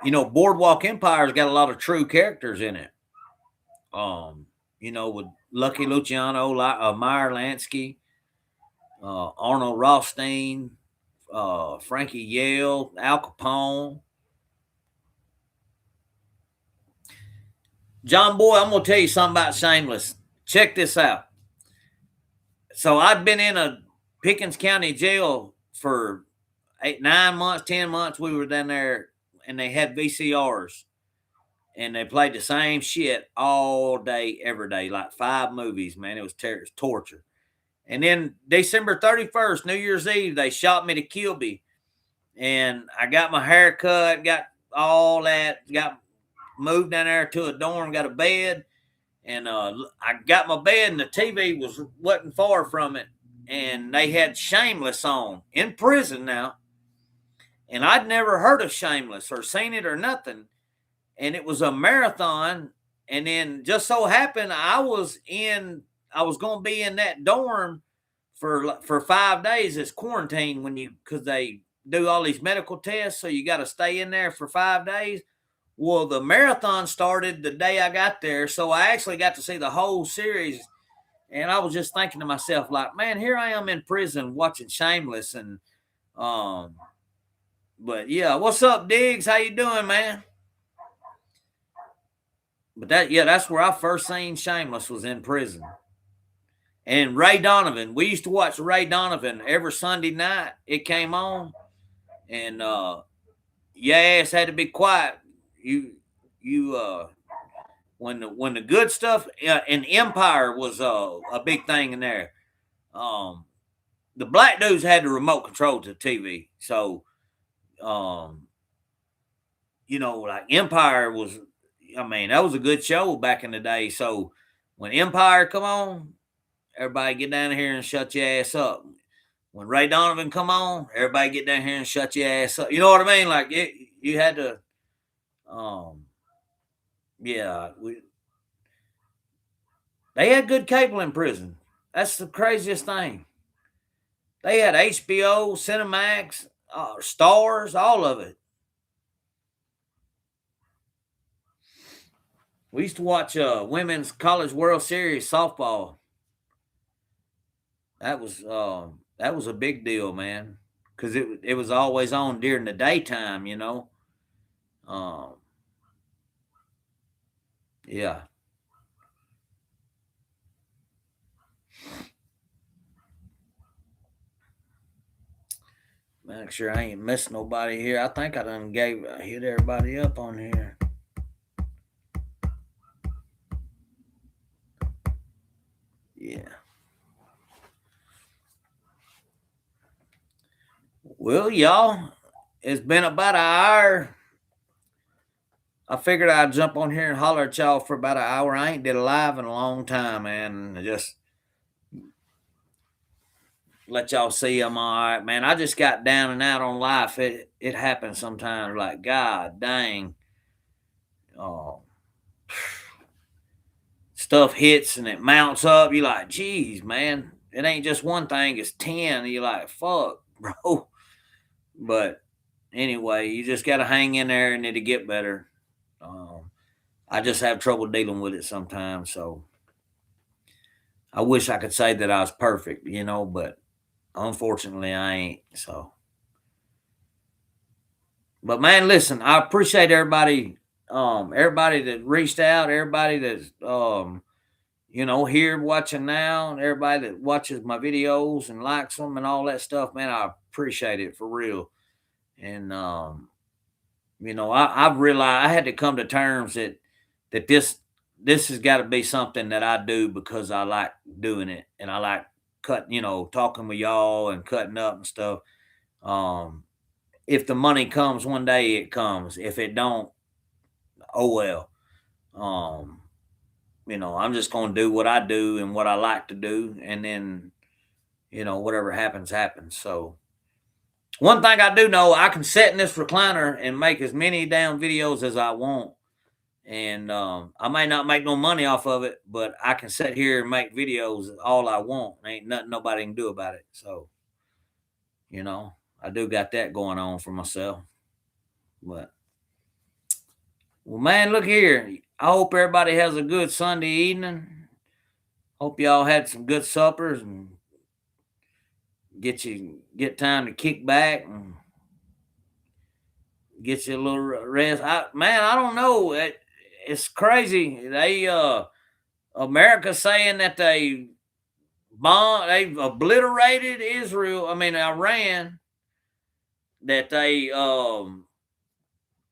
Speaker 1: You know, Boardwalk Empire's got a lot of true characters in it. You know, with Lucky Luciano, Meyer Lansky, Arnold Rothstein, Frankie Yale, Al Capone. John Boy, I'm gonna tell you something about Shameless. Check this out. So I'd been in a Pickens County jail for 9 months, 10 months. We were down there, and they had VCRs, and they played the same shit all day, every day, like 5 movies. Man, it was torture. And then December 31st, New Year's Eve, they shot me to kill me, and I got my hair cut, got all that, got moved down there to a dorm, got a bed, and I got my bed, and the TV wasn't far from it, and they had Shameless on in prison now, and I'd never heard of Shameless or seen it or nothing, and it was a marathon, and then just so happened I was going to be in that dorm for 5 days as quarantine because they do all these medical tests, so you got to stay in there for 5 days. Well, the marathon started the day I got there, so I actually got to see the whole series. And I was just thinking to myself, like, man, here I am in prison watching Shameless, and but yeah, what's up, Diggs? How you doing, man? But that's where I first seen Shameless, was in prison. And Ray Donovan, we used to watch Ray Donovan every Sunday night. It came on, and your ass had to be quiet. You when the good stuff in Empire was a big thing in there. The black dudes had the remote control to the TV, so you know, like Empire was. I mean, that was a good show back in the day. So when Empire come on, everybody get down here and shut your ass up. When Ray Donovan come on, everybody get down here and shut your ass up. You know what I mean? Like you had to. Yeah, they had good cable in prison. That's the craziest thing. They had HBO, Cinemax, Stars, all of it. We used to watch Women's College World Series softball. That was a big deal, man, because it was always on during the daytime, you know. Yeah. Make sure I ain't missing nobody here. I think I done hit everybody up on here. Yeah. Well, y'all, it's been about an hour. I figured I'd jump on here and holler at y'all for about an hour. I ain't did a live in a long time, man. Just let y'all see I'm all right, man. I just got down and out on life. It happens sometimes. Like, God dang. Oh, stuff hits and it mounts up. You like, geez, man. It ain't just one thing, it's 10. You like, fuck, bro. But anyway, you just got to hang in there and it'll get better. I just have trouble dealing with it sometimes. So I wish I could say that I was perfect, you know, but unfortunately I ain't. So, but man, listen, I appreciate everybody, everybody that reached out, everybody that's, you know, here watching now, and everybody that watches my videos and likes them and all that stuff, man, I appreciate it for real. And, you know, I've realized I had to come to terms that this has got to be something that I do because I like doing it and I like talking with y'all and cutting up and stuff. Um, if the money comes one day, it comes. If it don't, oh well. I'm just gonna do what I do and what I like to do, and then whatever happens, happens. So one thing I do know, I can sit in this recliner and make as many damn videos as I want. And I may not make no money off of it, but I can sit here and make videos all I want. Ain't nothing nobody can do about it. So, I do got that going on for myself. But, well, man, look here. I hope everybody has a good Sunday evening. Hope y'all had some good suppers and get time to kick back and get you a little rest. I don't know. It's crazy. America saying that they've obliterated Iran, that they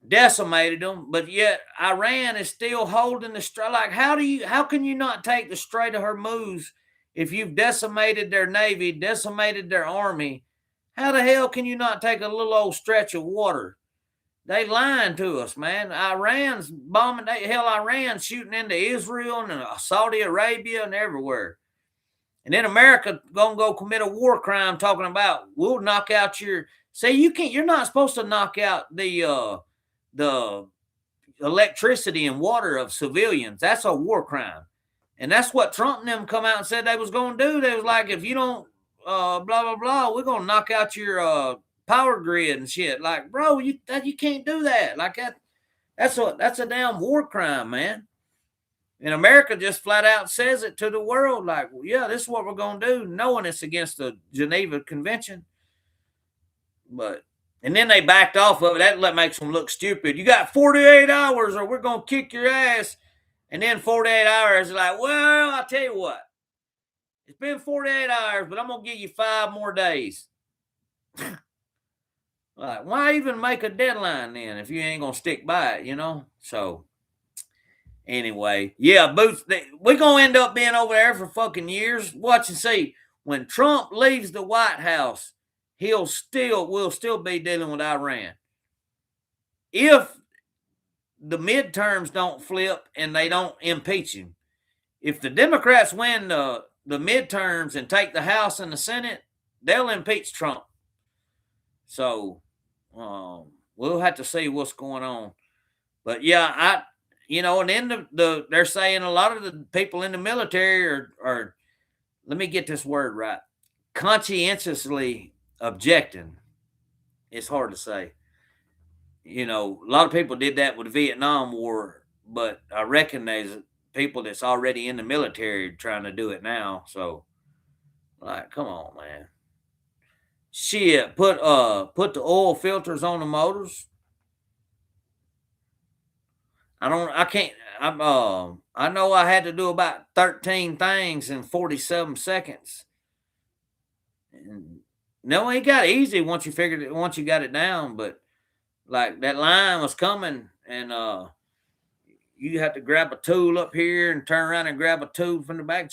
Speaker 1: decimated them, but yet Iran is still holding the Strait. Like, how can you not take the Strait of Hormuz if you've decimated their navy, decimated their army? How the hell can you not take a little old stretch of water? They lying to us, man. Iran's bombing. Iran's shooting into Israel and Saudi Arabia and everywhere. And then America gonna go commit a war crime talking about we'll knock out your. See, you're not supposed to knock out the electricity and water of civilians. That's a war crime. And that's what Trump and them come out and said they was going to do. They was like, if you don't blah blah blah, we're going to knock out your power grid and shit. Like, bro, you can't do that. Like that's a damn war crime, man. And America just flat out says it to the world, like, well, yeah, this is what we're going to do, knowing it's against the Geneva Convention. And then they backed off of it. That makes them look stupid. You got 48 hours or we're going to kick your ass. And then 48 hours, like, well, I'll tell you what. It's been 48 hours, but I'm going to give you 5 more days. Like, why even make a deadline then if you ain't going to stick by it, So, anyway, yeah, Boots, we're going to end up being over there for fucking years. Watch and see. When Trump leaves the White House, we'll still be dealing with Iran. If the midterms don't flip and they don't impeach him, if the Democrats win the midterms and take the House and the Senate, they'll impeach Trump. So we'll have to see what's going on. But yeah, and then they're saying a lot of the people in the military are let me get this word right, conscientiously objecting. It's hard to say. A lot of people did that with the Vietnam War, but I reckon there's people that's already in the military trying to do it now. So, like, come on, man. Shit, put the oil filters on the motors. I know I had to do about 13 things in 47 seconds. And no, it got easy once you got it down, but like that line was coming and you have to grab a tool up here and turn around and grab a tool from the back.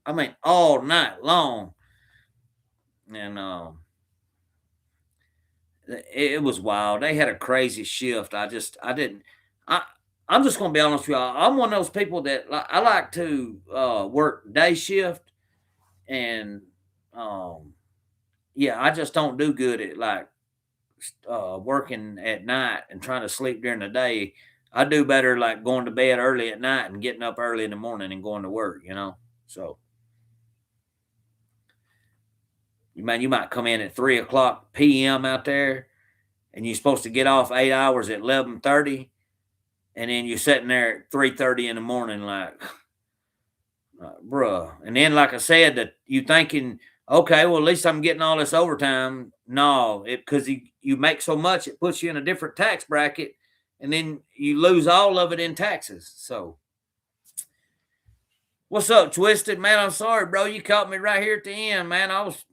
Speaker 1: I mean, all night long. And it was wild. They had a crazy shift. I'm just going to be honest with y'all. I'm one of those people that I like to work day shift. And I just don't do good at like working at night and trying to sleep during the day. I do better like going to bed early at night and getting up early in the morning and going to work, So you might come in at 3:00 p.m. out there and you're supposed to get off 8 hours at 11:30, and then you're sitting there at 3:30 in the morning like bruh. And then like I said, that you thinking, okay, well, at least I'm getting all this overtime. No, because you make so much, it puts you in a different tax bracket, and then you lose all of it in taxes. So, what's up, Twisted? Man, I'm sorry, bro. You caught me right here at the end, man. I was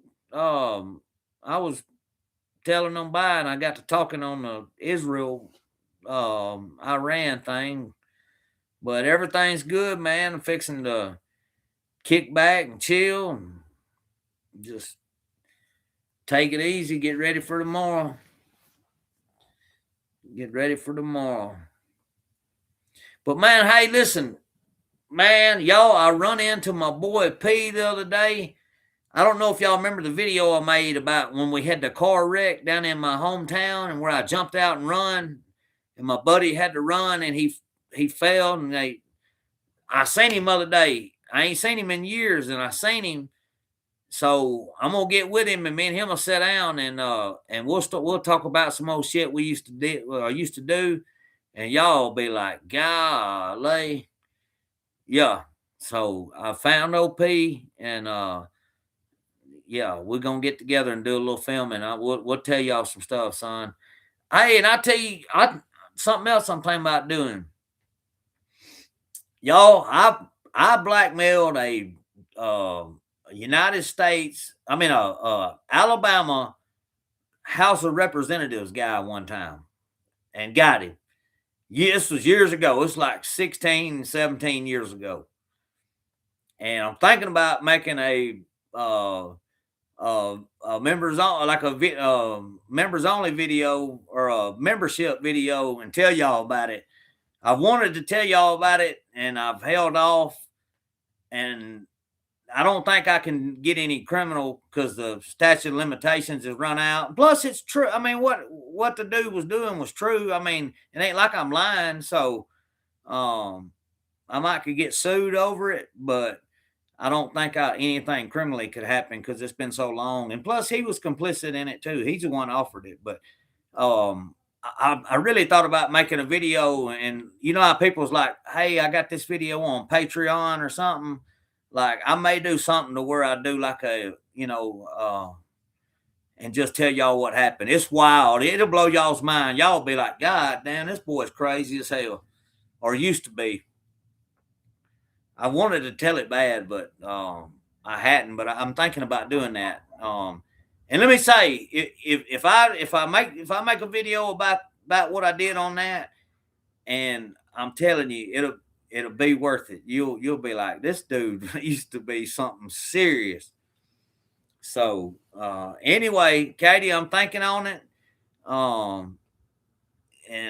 Speaker 1: telling them bye, and I got to talking on the Israel, Iran thing. But everything's good, man. I'm fixing to kick back and chill and just take it easy. Get ready for tomorrow. Get ready for tomorrow. But man, hey, listen, man, y'all, I run into my boy P the other day. I don't know if y'all remember the video I made about when we had the car wreck down in my hometown and where I jumped out and run, and my buddy had to run and he fell, and I seen him the other day. I ain't seen him in years, and I seen him. So I'm gonna get with him, and me and him will sit down and we'll talk about some old shit we used to do, and y'all will be like, golly, yeah. So I found OP, and yeah, we're gonna get together and do a little filming. We'll tell y'all some stuff, son. Hey, and I tell you, something else I'm thinking about doing. Y'all, I blackmailed a United States, Alabama House of Representatives guy one time and got him. Yeah, this was years ago. It's like 16, 17 years ago. And I'm thinking about making a members on like a members only video or a membership video and tell y'all about it. I wanted to tell y'all about it and I've held off, and I don't think I can get any criminal because the statute of limitations has run out. Plus, it's true. I mean, what the dude was doing was true. I mean, it ain't like I'm lying. So, I might could get sued over it, but I don't think anything criminally could happen because it's been so long. And plus, he was complicit in it too. He's the one offered it. But I really thought about making a video, and you know how people's like, "Hey, I got this video on Patreon or something." Like I may do something to where I do like and just tell y'all what happened. It's wild. It'll blow y'all's mind. Y'all be like, God damn, this boy's crazy as hell, or used to be. I wanted to tell it bad, but I hadn't. But I'm thinking about doing that. And let me say, if I make a video about what I did on that, and I'm telling you, it'll be worth it. You'll be like, this dude used to be something serious. So anyway, Katie, I'm thinking on it. And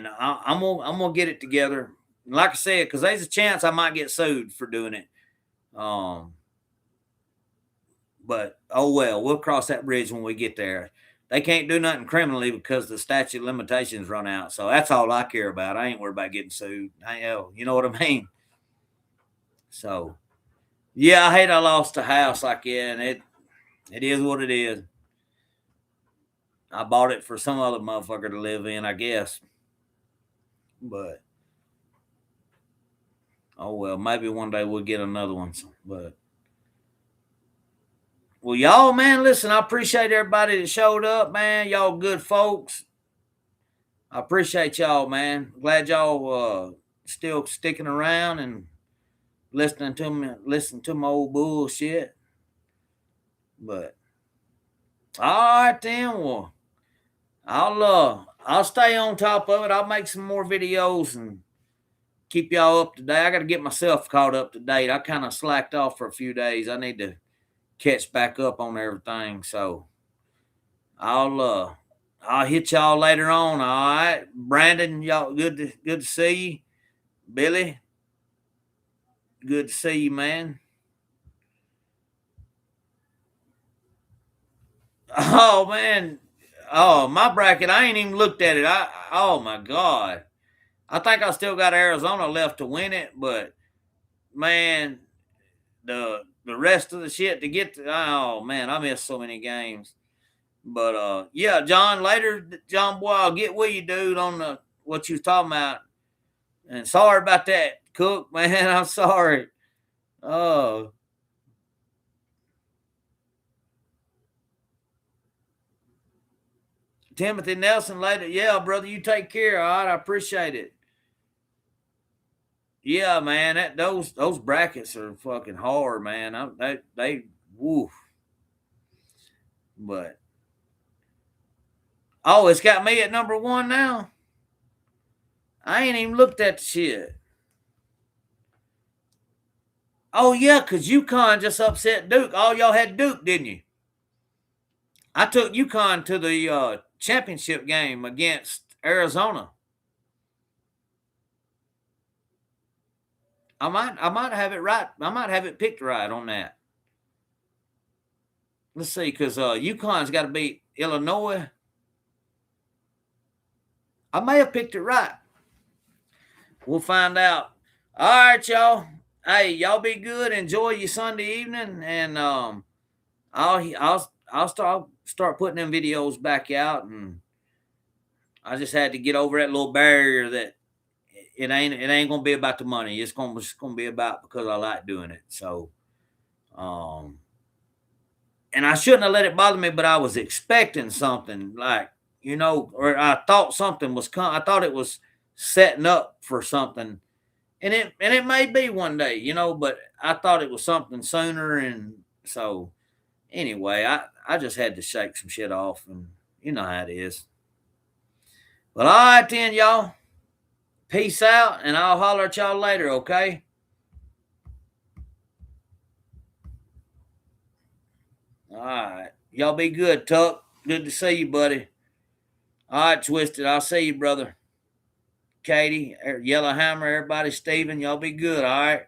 Speaker 1: I'm gonna get it together. Like I said, because there's a chance I might get sued for doing it. But oh well, we'll cross that bridge when we get there. They can't do nothing criminally because the statute of limitations run out. So that's all I care about. I ain't worried about getting sued. You know what I mean? So yeah, I hate I lost a house like that, and it is what it is. I bought it for some other motherfucker to live in, I guess. But oh well, maybe one day we'll get another one. But well, y'all, man, listen, I appreciate everybody that showed up, man. Y'all good folks. I appreciate y'all, man. Glad y'all still sticking around and listening to my old bullshit. But all right then, well, I'll stay on top of it. I'll make some more videos and keep y'all up to date. I got to get myself caught up to date. I kind of slacked off for a few days. I need to catch back up on everything. So I'll hit y'all later on. All right, Brandon, y'all good to see you. Billy, good to see you, man. Oh man, oh my bracket, I ain't even looked at it. Oh my god, I think I still got Arizona left to win it, but man, the rest of the shit to get to, oh man, I missed so many games. But yeah, John, later, John boy, I'll get with you, dude, on what you was talking about. And sorry about that, Cook, man. I'm sorry. Oh. Timothy Nelson later. Yeah, brother, you take care. All right, I appreciate it. Yeah, man, those brackets are fucking hard, man. They woof. But oh, it's got me at number 1 now. I ain't even looked at the shit. Oh yeah, cause UConn just upset Duke. All y'all had Duke, didn't you? I took UConn to the championship game against Arizona. I might have it right. I might have it picked right on that. Let's see, because UConn's got to beat Illinois. I may have picked it right. We'll find out. All right, y'all. Hey, y'all be good. Enjoy your Sunday evening, and I'll start putting them videos back out. And I just had to get over that little barrier that it ain't gonna be about the money. It's gonna be about because I like doing it. So, and I shouldn't have let it bother me, but I was expecting something like, or I thought something was I thought it was setting up for something, and it may be one day, but I thought it was something sooner, and so anyway, I just had to shake some shit off, and you know how it is. Well, all right then, y'all. Peace out, and I'll holler at y'all later, okay? All right. Y'all be good, Tuck. Good to see you, buddy. All right, Twisted. I'll see you, brother. Katie, Yellowhammer, everybody, Steven, y'all be good, all right?